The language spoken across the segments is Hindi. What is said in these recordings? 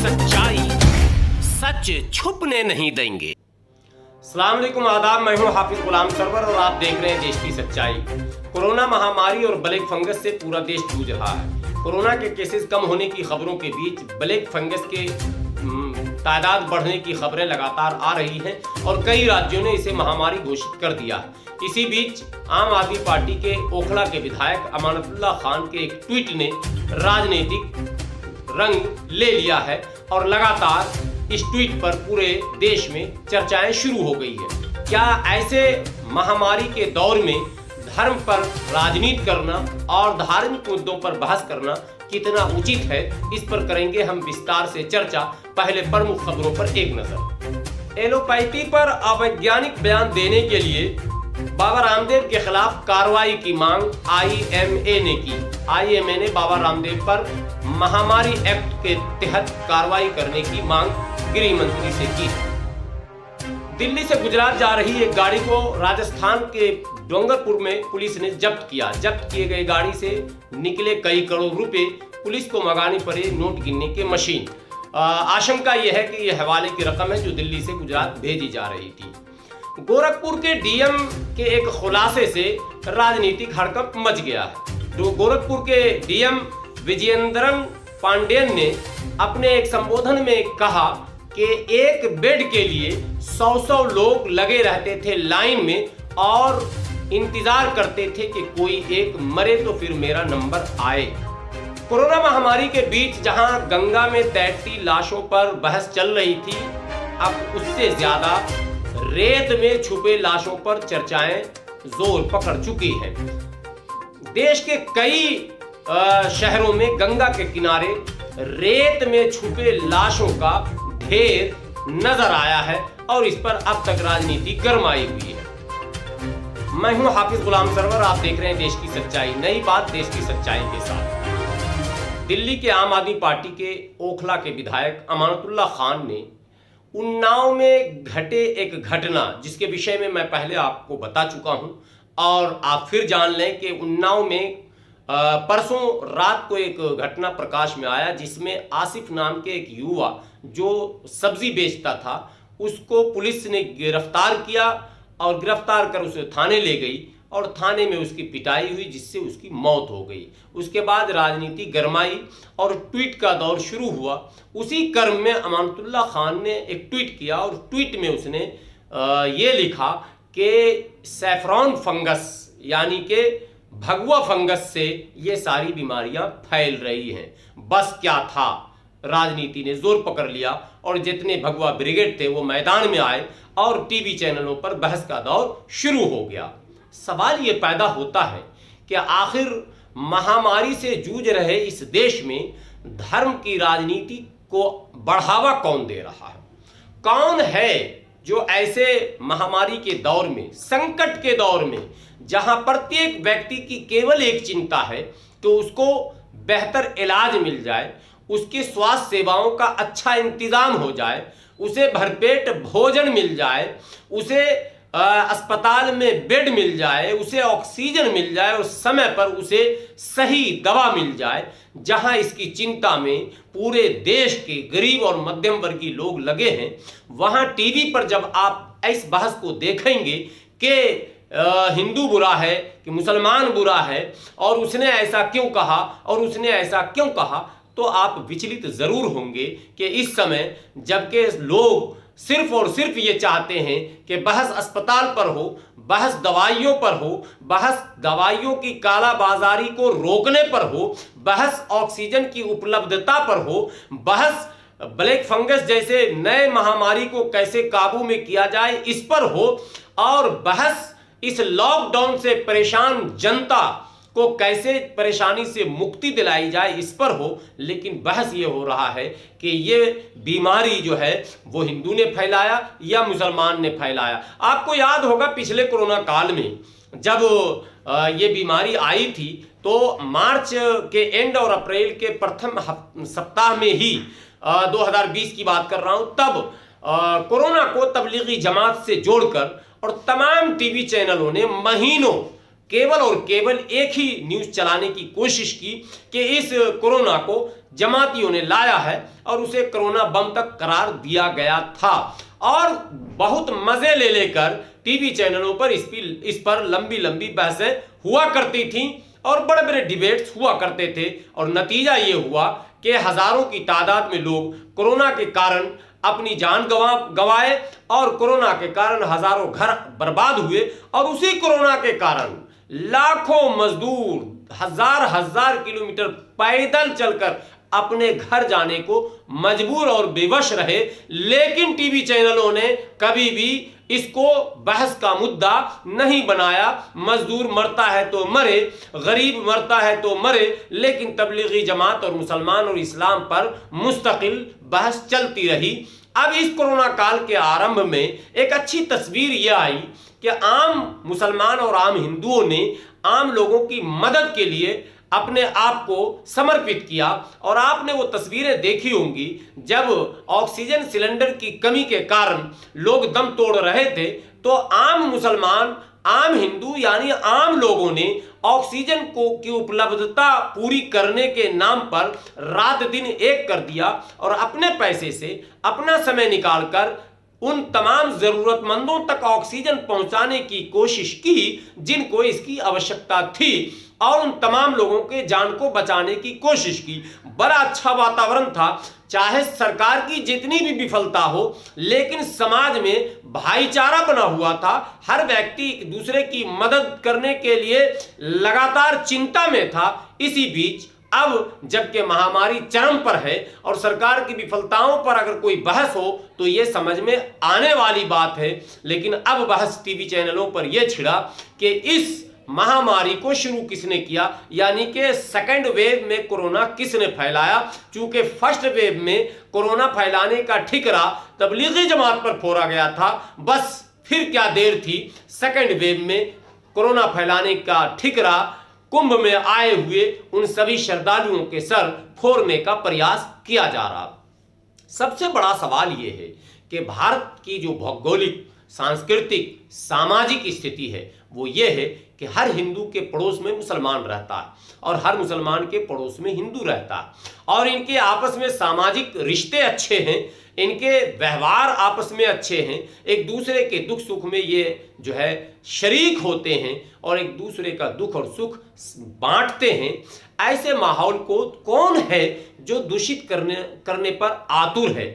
सच्चाई सच छुपने नहीं देंगे। अस्सलाम वालेकुम, आदाब। मैं हूं हाफिज गुलाम सरवर और आप देख रहे हैं देश की सच्चाई। कोरोना महामारी और ब्लैक फंगस से पूरा देश जूझ रहा है। कोरोना के केसेस कम होने की खबरों के बीच ब्लैक फंगस के तादाद बढ़ने की खबरें लगातार आ रही हैं और कई राज्यों ने इसे महामारी घोषित कर दिया। इसी बीच आम आदमी पार्टी के ओखला के विधायक अमानतुल्लाह खान के एक ट्वीट ने राजनीतिक रंग ले लिया है और लगातार इस ट्वीट पर पूरे देश में चर्चाएं शुरू हो गई है। क्या ऐसे महामारी के दौर में धर्म पर राजनीति करना और धार्मिक मुद्दों पर बहस करना कितना उचित है, इस पर करेंगे हम विस्तार से चर्चा। पहले प्रमुख खबरों पर एक नजर। एलोपैथी पर अवैज्ञानिक बयान देने के लिए बाबा रामदेव के खिलाफ कार्रवाई की मांग आईएमए ने की। आईएमए ने बाबा रामदेव पर महामारी एक्ट के तहत कार्रवाई करने की मांग गृह मंत्री से की। दिल्ली से गुजरात जा रही एक गाड़ी को राजस्थान के डोंगरपुर में पुलिस ने जब्त किया। जब्त किए गए गाड़ी से निकले कई करोड़ रुपए। पुलिस को मंगानी पड़ी नोट गिनने की मशीन। आशंका यह है कि यह हवाले की रकम है जो दिल्ली से गुजरात भेजी जा रही थी। गोरखपुर के डीएम के एक खुलासे से राजनीतिक हड़कंप मच गया है। तो गोरखपुर के डीएम विजयेंद्रन पांडेयन ने अपने एक संबोधन में कहा कि एक बेड के लिए 100 लोग लगे रहते थे लाइन में और इंतजार करते थे कि कोई एक मरे तो फिर मेरा नंबर आए। कोरोना महामारी के बीच जहां गंगा में तैरती लाशों पर बहस चल रही थी, अब उससे ज्यादा रेत में छुपे लाशों पर चर्चाएं जोर पकड़ चुकी हैं। देश के कई शहरों में गंगा के किनारे रेत में छुपे लाशों का ढेर नजर आया है और इस पर अब तक राजनीति गरमाई हुई है। मैं हूं हाफिज गुलाम सरवर, आप देख रहे हैं देश की सच्चाई। नई बात देश की सच्चाई के साथ। दिल्ली के आम आदमी पार्टी के ओखला के विधायक अमानतुल्लाह खान ने उन्नाव में घटे एक घटना, जिसके विषय में मैं पहले आपको बता चुका हूं और आप फिर जान लें कि उन्नाव में परसों रात को एक घटना प्रकाश में आया जिसमें आसिफ नाम के एक युवा जो सब्जी बेचता था, उसको पुलिस ने गिरफ्तार किया और गिरफ्तार कर उसे थाने ले गई और थाने में उसकी पिटाई हुई जिससे उसकी मौत हो गई। उसके बाद राजनीति गरमाई और ट्वीट का दौर शुरू हुआ। उसी क्रम में अमानतुल्लाह खान ने एक ट्वीट किया और ट्वीट में उसने ये लिखा कि सैफरॉन फंगस यानी कि भगवा फंगस से ये सारी बीमारियां फैल रही हैं। बस क्या था, राजनीति ने जोर पकड़ लिया और जितने भगवा ब्रिगेड थे वो मैदान में आए और टीवी चैनलों पर बहस का दौर शुरू हो गया। सवाल ये पैदा होता है कि आखिर महामारी से जूझ रहे इस देश में धर्म की राजनीति को बढ़ावा कौन दे रहा है? कौन है जो ऐसे महामारी के दौर में, संकट के दौर में, जहां प्रत्येक व्यक्ति की केवल एक चिंता है कि उसको बेहतर इलाज मिल जाए, उसकी स्वास्थ्य सेवाओं का अच्छा इंतजाम हो जाए, उसे भरपेट भोजन मिल जाए, उसे अस्पताल में बेड मिल जाए, उसे ऑक्सीजन मिल जाए और समय पर उसे सही दवा मिल जाए, जहां इसकी चिंता में पूरे देश के गरीब और मध्यम वर्गीय लोग लगे हैं, वहां टीवी पर जब आप इस बहस को देखेंगे कि हिंदू बुरा है कि मुसलमान बुरा है और उसने ऐसा क्यों कहा और उसने ऐसा क्यों कहा, तो आप विचलित जरूर होंगे कि इस समय जबकि लोग सिर्फ और सिर्फ ये चाहते हैं कि बहस अस्पताल पर हो, बहस दवाइयों पर हो, बहस दवाइयों की कालाबाजारी को रोकने पर हो, बहस ऑक्सीजन की उपलब्धता पर हो, बहस ब्लैक फंगस जैसे नए महामारी को कैसे काबू में किया जाए इस पर हो, और बहस इस लॉकडाउन से परेशान जनता को कैसे परेशानी से मुक्ति दिलाई जाए इस पर हो। लेकिन बहस ये हो रहा है कि ये बीमारी जो है वो हिंदू ने फैलाया या मुसलमान ने फैलाया। आपको याद होगा पिछले कोरोना काल में जब ये बीमारी आई थी तो मार्च के एंड और अप्रैल के प्रथम सप्ताह में ही 2020 की बात कर रहा हूं, तब कोरोना को तबलीगी जमात से जोड़कर और तमाम टीवी चैनलों ने महीनों केवल और केवल एक ही न्यूज चलाने की कोशिश की कि इस कोरोना को जमातियों ने लाया है और उसे कोरोना बम तक करार दिया गया था। और बहुत मजे ले लेकर टीवी चैनलों पर इस पर लंबी लंबी बहसें हुआ करती थीं और बड़े बड़े डिबेट्स हुआ करते थे। और नतीजा ये हुआ कि हजारों की तादाद में लोग कोरोना के कारण अपनी जान गंवाए और कोरोना के कारण हजारों घर बर्बाद हुए। और उसी कोरोना के कारण लाखों मजदूर हजार किलोमीटर पैदल चलकर अपने घर जाने को मजबूर और बेवश रहे। लेकिन टीवी चैनलों ने कभी भी इसको बहस का मुद्दा नहीं बनाया। मजदूर मरता है तो मरे, गरीब मरता है तो मरे, लेकिन तबलीगी जमात और मुसलमान और इस्लाम पर मुस्तकिल बहस चलती रही। अब इस कोरोना काल के आरंभ में एक अच्छी तस्वीर यह आई कि आम मुसलमान और आम हिंदुओं ने आम लोगों की मदद के लिए अपने आप को समर्पित किया। और आपने वो तस्वीरें देखी होंगी जब ऑक्सीजन सिलेंडर की कमी के कारण लोग दम तोड़ रहे थे, तो आम मुसलमान, आम हिंदू यानी आम लोगों ने ऑक्सीजन की उपलब्धता पूरी करने के नाम पर रात दिन एक कर दिया और अपने पैसे से अपना समय निकालकर उन तमाम जरूरतमंदों तक ऑक्सीजन पहुंचाने की कोशिश की जिनको इसकी आवश्यकता थी और उन तमाम लोगों के जान को बचाने की कोशिश की। बड़ा अच्छा वातावरण था। चाहे सरकार की जितनी भी विफलता हो, लेकिन समाज में भाईचारा बना हुआ था। हर व्यक्ति एक दूसरे की मदद करने के लिए लगातार चिंता में था। इसी बीच अब जबकि महामारी चरम पर है और सरकार की विफलताओं पर अगर कोई बहस हो तो यह समझ में आने वाली बात है। लेकिन अब बहस टीवी चैनलों पर यह छिड़ा कि इस महामारी को शुरू किसने किया, यानी कि सेकंड वेव में कोरोना किसने फैलाया। चूंकि फर्स्ट वेव में कोरोना फैलाने का ठिकरा तबलीगी जमात पर फोड़ा गया था, बस फिर क्या देर थी, सेकंड वेव में कोरोना फैलाने का ठिकरा कुंभ में आए हुए उन सभी श्रद्धालुओं के सर फोड़ने का प्रयास किया जा रहा। सबसे बड़ा सवाल यह है कि भारत की जो भौगोलिक, सांस्कृतिक, सामाजिक स्थिति है वो ये है कि हर हिंदू के पड़ोस में मुसलमान रहता है और हर मुसलमान के पड़ोस में हिंदू रहता है और इनके आपस में सामाजिक रिश्ते अच्छे हैं, इनके व्यवहार आपस में अच्छे हैं, एक दूसरे के दुख सुख में ये जो है शरीक होते हैं और एक दूसरे का दुख और सुख बांटते हैं। ऐसे माहौल को कौन है जो दूषित करने पर आतुर है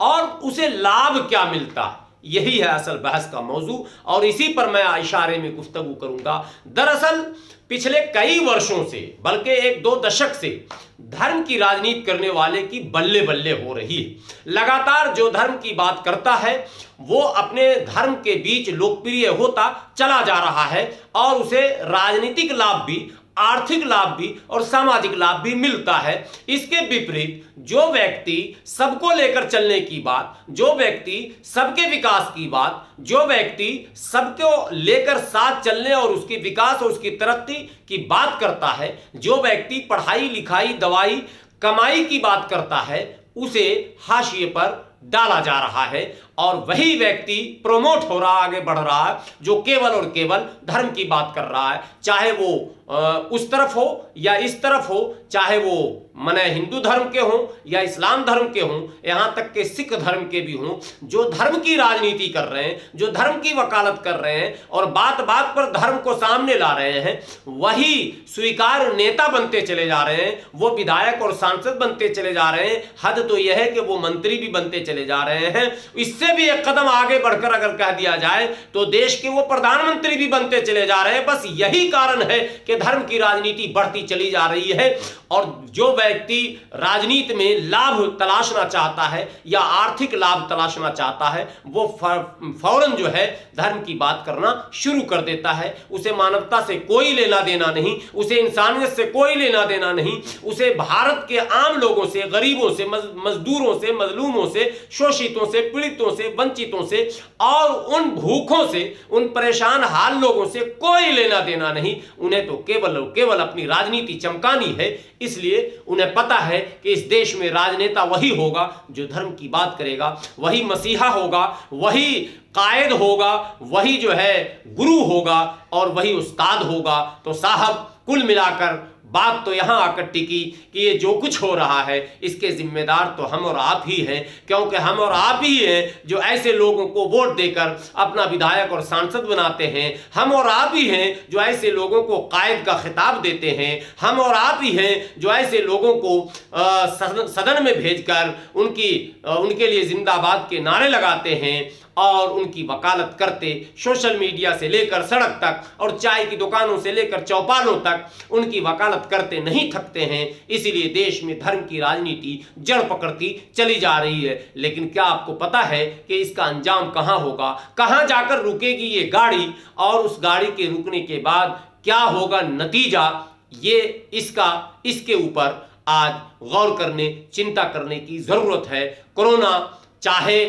और उसे लाभ क्या मिलता है, यही है असल बहस का मौजू और इसी पर मैं इशारे में गुफ्तगू करूंगा। दरअसल पिछले कई वर्षों से, बल्कि 1-2 दशक से धर्म की राजनीति करने वाले की बल्ले बल्ले हो रही है। लगातार जो धर्म की बात करता है वो अपने धर्म के बीच लोकप्रिय होता चला जा रहा है और उसे राजनीतिक लाभ भी, आर्थिक लाभ भी और सामाजिक लाभ भी मिलता है। इसके विपरीत जो व्यक्ति सबको लेकर चलने की बात, जो व्यक्ति सबके विकास की बात, जो व्यक्ति सबको लेकर साथ चलने और उसके विकास और उसकी तरक्की की बात करता है, जो व्यक्ति पढ़ाई लिखाई दवाई कमाई की बात करता है, उसे हाशिए पर डाला जा रहा है और वही व्यक्ति प्रमोट हो रहा, आगे बढ़ रहा है जो केवल और केवल धर्म की बात कर रहा है। चाहे वो उस तरफ हो या इस तरफ हो, चाहे वो मने हिंदू धर्म के हों या इस्लाम धर्म के हों, यहां तक के सिख धर्म के भी हों, जो धर्म की राजनीति कर रहे हैं, जो धर्म की वकालत कर रहे हैं और बात बात पर धर्म को सामने ला रहे हैं, वही स्वीकार नेता बनते चले जा रहे हैं, वो विधायक और सांसद बनते चले जा रहे हैं। हद तो यह है कि वो मंत्री भी बनते चले जा रहे हैं। इससे भी एक कदम आगे बढ़कर अगर कह दिया जाए तो देश के वो प्रधानमंत्री भी बनते चले जा रहे हैं। बस यही कारण है कि धर्म की राजनीति बढ़ती चली जा रही है और जो व्यक्ति राजनीति में लाभ तलाशना चाहता है या आर्थिक लाभ तलाशना चाहता है वो फौरन जो है धर्म की बात करना शुरू कर देता है। उसे मानवता से कोई लेना देना नहीं, उसे इंसानियत से कोई लेना देना नहीं, उसे भारत के आम लोगों से, गरीबों से, मजदूरों से, मजलूमों से, शोषितों से, पीड़ितों से, वंचितों से और उन भूखों से, उन परेशान हाल लोगों से कोई लेना देना नहीं। उन्हें तो केवल और केवल अपनी राजनीति चमकानी है। इसलिए उन्हें पता है कि इस देश में राजनेता वही होगा जो धर्म की बात करेगा, वही मसीहा होगा, वही कायद होगा, वही जो है गुरु होगा और वही उस्ताद होगा। तो साहब कुल मिलाकर बात तो यहां आकर टिकी कि ये जो कुछ हो रहा है इसके जिम्मेदार तो हम और आप ही हैं, क्योंकि हम और आप ही हैं जो ऐसे लोगों को वोट देकर अपना विधायक और सांसद बनाते हैं। हम और आप ही हैं जो ऐसे लोगों को कायद का खिताब देते हैं। हम और आप ही हैं जो ऐसे लोगों को सदन में भेजकर उनके लिए जिंदाबाद के नारे लगाते हैं और उनकी वकालत करते, सोशल मीडिया से लेकर सड़क तक और चाय की दुकानों से लेकर चौपालों तक उनकी वकालत करते नहीं थकते हैं। इसीलिए देश में धर्म की राजनीति जड़ पकड़ती चली जा रही है। लेकिन क्या आपको पता है कि इसका अंजाम कहां होगा, कहां जाकर रुकेगी ये गाड़ी और उस गाड़ी के रुकने के बाद क्या होगा नतीजा? ये इसके ऊपर आज गौर करने, चिंता करने की जरूरत है। कोरोना चाहे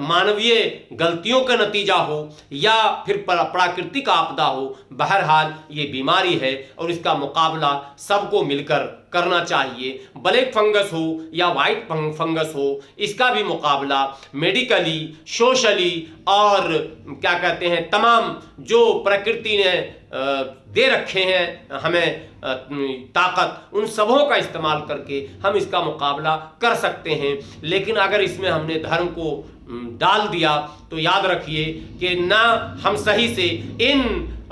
मानवीय गलतियों का नतीजा हो या फिर प्राकृतिक आपदा हो, बहरहाल ये बीमारी है और इसका मुकाबला सबको मिलकर करना चाहिए। ब्लैक फंगस हो या वाइट फंगस हो, इसका भी मुकाबला मेडिकली, सोशली और क्या कहते हैं तमाम जो प्रकृति ने दे रखे हैं हमें ताकत, उन सबों का इस्तेमाल करके हम इसका मुकाबला कर सकते हैं। लेकिन अगर इसमें हमने धर्म को डाल दिया तो याद रखिए कि ना हम सही से इन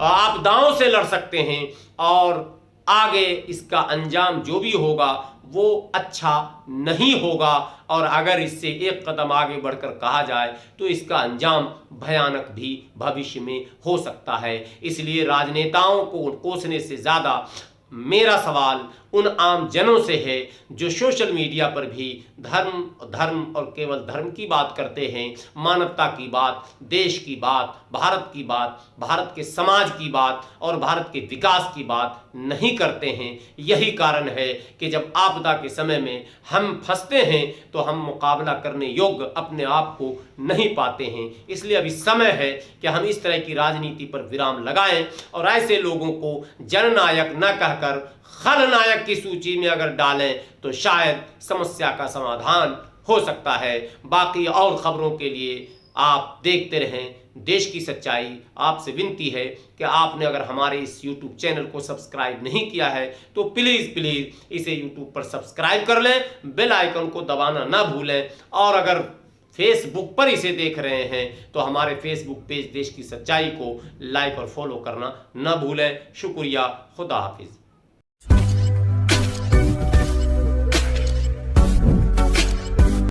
आपदाओं से लड़ सकते हैं और आगे इसका अंजाम जो भी होगा वो अच्छा नहीं होगा। और अगर इससे एक कदम आगे बढ़कर कहा जाए तो इसका अंजाम भयानक भी भविष्य में हो सकता है। इसलिए राजनेताओं को कोसने से ज़्यादा मेरा सवाल उन आम जनों से है जो सोशल मीडिया पर भी धर्म और केवल धर्म की बात करते हैं, मानवता की बात, देश की बात, भारत की बात, भारत के समाज की बात और भारत के विकास की बात नहीं करते हैं। यही कारण है कि जब आपदा के समय में हम फंसते हैं तो हम मुकाबला करने योग्य अपने आप को नहीं पाते हैं। इसलिए अभी समय है कि हम इस तरह की राजनीति पर विराम लगाएं और ऐसे लोगों को जननायक न कहकर खलनायक की सूची में अगर डालें तो शायद समस्या का समाधान हो सकता है। बाकी और खबरों के लिए आप देखते रहें देश की सच्चाई। आपसे विनती है कि आपने अगर हमारे इस YouTube चैनल को सब्सक्राइब नहीं किया है तो प्लीज़ इसे YouTube पर सब्सक्राइब कर लें, बेल आइकन को दबाना ना भूलें। और अगर फेसबुक पर इसे देख रहे हैं तो हमारे फेसबुक पेज देश की सच्चाई को लाइक और फॉलो करना ना भूलें। शुक्रिया, खुदा हाफिज।